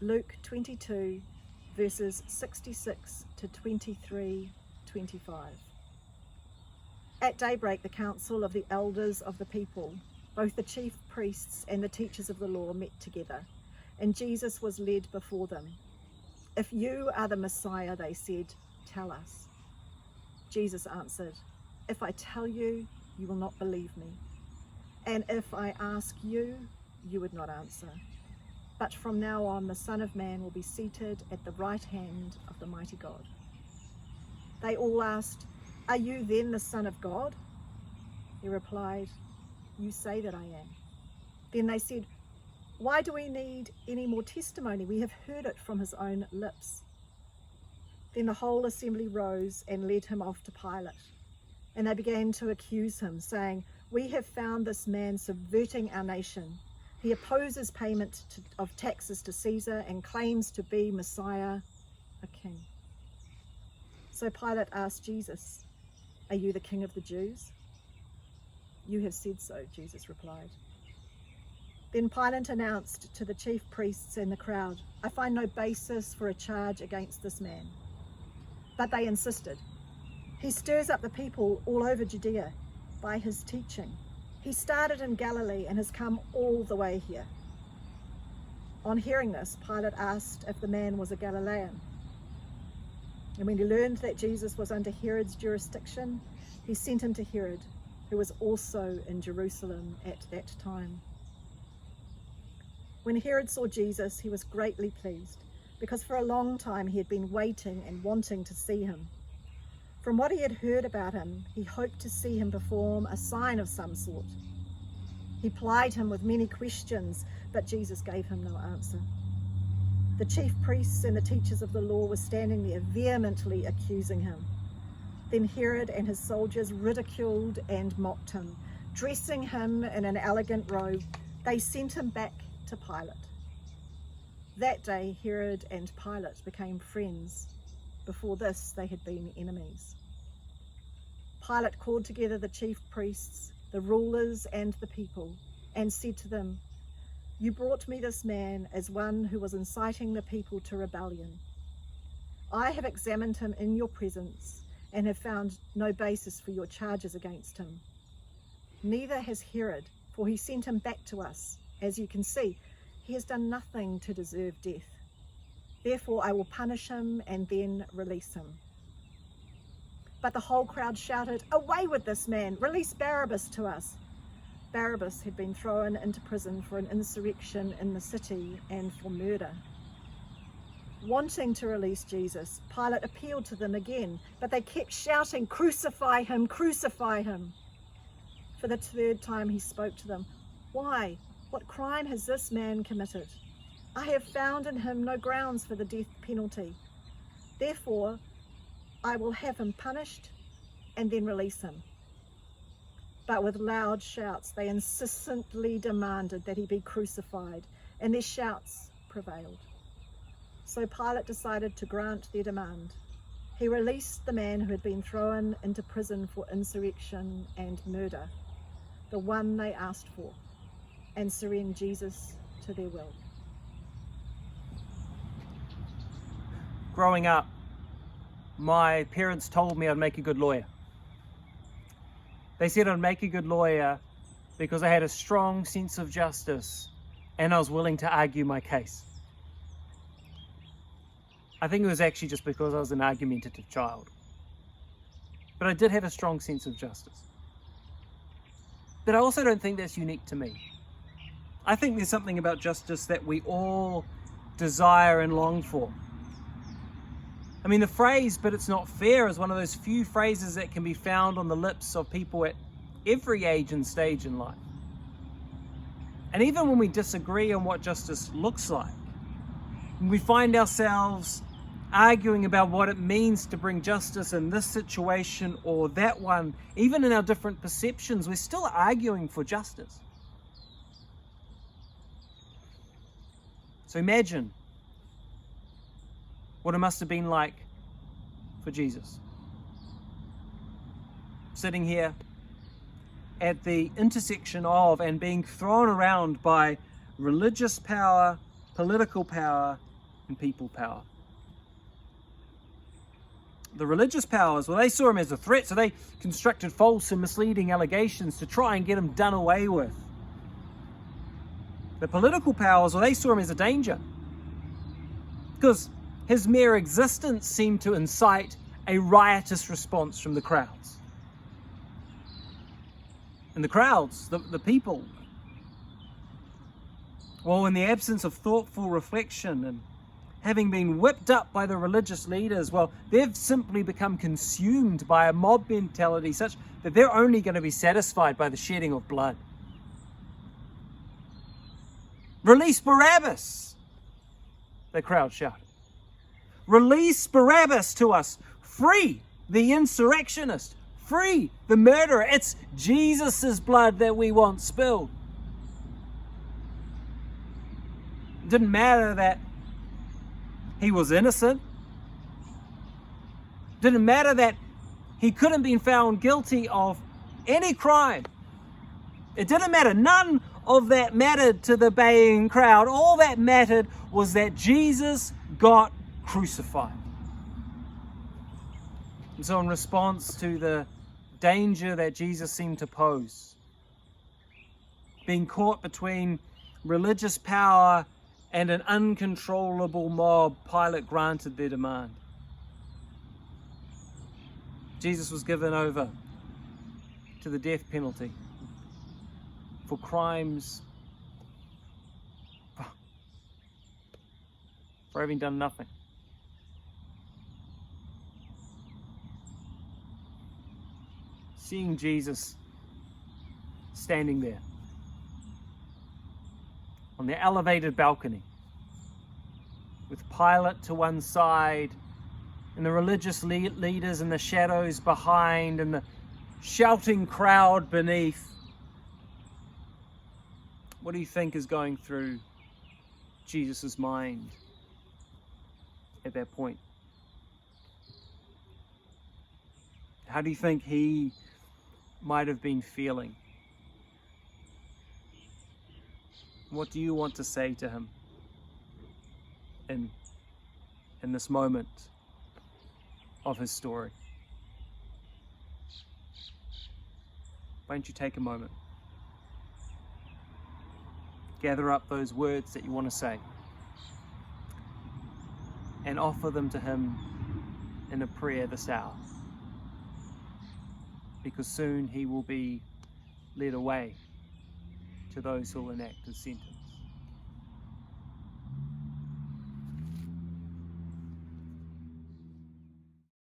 Luke 22, verses 66 to 23:25. At daybreak, the council of the elders of the people, both the chief priests and the teachers of the law, met together, and Jesus was led before them. "If you are the Messiah," they said, "tell us." Jesus answered, "If I tell you, you will not believe me. And if I ask you, you would not answer. But from now on, the Son of Man will be seated at the right hand of the mighty God." They all asked, "Are you then the Son of God?" He replied, "You say that I am." Then they said, "Why do we need any more testimony? We have heard it from his own lips." Then the whole assembly rose and led him off to Pilate. And they began to accuse him, saying, "We have found this man subverting our nation. He opposes payment of taxes to Caesar and claims to be Messiah, a king." So Pilate asked Jesus, "Are you the king of the Jews?" "You have said so," Jesus replied. Then Pilate announced to the chief priests and the crowd, "I find no basis for a charge against this man." But they insisted, "He stirs up the people all over Judea by his teaching. He started in Galilee and has come all the way here." On hearing this, Pilate asked if the man was a Galilean. And when he learned that Jesus was under Herod's jurisdiction, he sent him to Herod, who was also in Jerusalem at that time. When Herod saw Jesus, he was greatly pleased, because for a long time he had been waiting and wanting to see him. From what he had heard about him, he hoped to see him perform a sign of some sort. He plied him with many questions, but Jesus gave him no answer. The chief priests and the teachers of the law were standing there vehemently accusing him. Then Herod and his soldiers ridiculed and mocked him. Dressing him in an elegant robe, they sent him back to Pilate. That day, Herod and Pilate became friends. Before this, they had been enemies. Pilate called together the chief priests, the rulers, and the people, and said to them, "You brought me this man as one who was inciting the people to rebellion. I have examined him in your presence and have found no basis for your charges against him. Neither has Herod, for he sent him back to us. As you can see, he has done nothing to deserve death. Therefore I will punish him and then release him." But the whole crowd shouted, "Away with this man! Release Barabbas to us!" Barabbas had been thrown into prison for an insurrection in the city and for murder. Wanting to release Jesus, Pilate appealed to them again, but they kept shouting, "Crucify him! Crucify him!" For the third time he spoke to them. "Why? What crime has this man committed? I have found in him no grounds for the death penalty. Therefore, I will have him punished and then release him." But with loud shouts, they insistently demanded that he be crucified, and their shouts prevailed. So Pilate decided to grant their demand. He released the man who had been thrown into prison for insurrection and murder, the one they asked for, and surrendered Jesus to their will. Growing up, my parents told me I'd make a good lawyer. They said I'd make a good lawyer because I had a strong sense of justice and I was willing to argue my case. I think it was actually just because I was an argumentative child. But I did have a strong sense of justice. But I also don't think that's unique to me. I think there's something about justice that we all desire and long for. I mean, the phrase, "but it's not fair," is one of those few phrases that can be found on the lips of people at every age and stage in life. And even when we disagree on what justice looks like, when we find ourselves arguing about what it means to bring justice in this situation or that one, even in our different perceptions, we're still arguing for justice. So imagine what it must have been like for Jesus. Sitting here at the intersection of and being thrown around by religious power, political power and people power. The religious powers, well, they saw him as a threat, so they constructed false and misleading allegations to try and get him done away with. The political powers, well, they saw him as a danger, because his mere existence seemed to incite a riotous response from the crowds. And the crowds, the people, well, in the absence of thoughtful reflection and having been whipped up by the religious leaders, well, they've simply become consumed by a mob mentality such that they're only going to be satisfied by the shedding of blood. Release Barabbas, the crowd shouted. Release Barabbas to us. Free the insurrectionist. Free the murderer. It's Jesus' blood that we want spilled. It didn't matter that he was innocent. It didn't matter that he couldn't be found guilty of any crime. It didn't matter. None of that mattered to the baying crowd. All that mattered was that Jesus got crucified. And so in response to the danger that Jesus seemed to pose, being caught between religious power and an uncontrollable mob, Pilate granted their demand. Jesus was given over to the death penalty for crimes, for having done nothing. Seeing Jesus standing there on the elevated balcony with Pilate to one side and the religious leaders in the shadows behind and the shouting crowd beneath, what do you think is going through Jesus' mind at that point? How do you think he might have been feeling? What do you want to say to him in this moment of his story? Why don't you take a moment? Gather up those words that you want to say and offer them to him in a prayer this hour. Because soon he will be led away to those who will enact his sentence.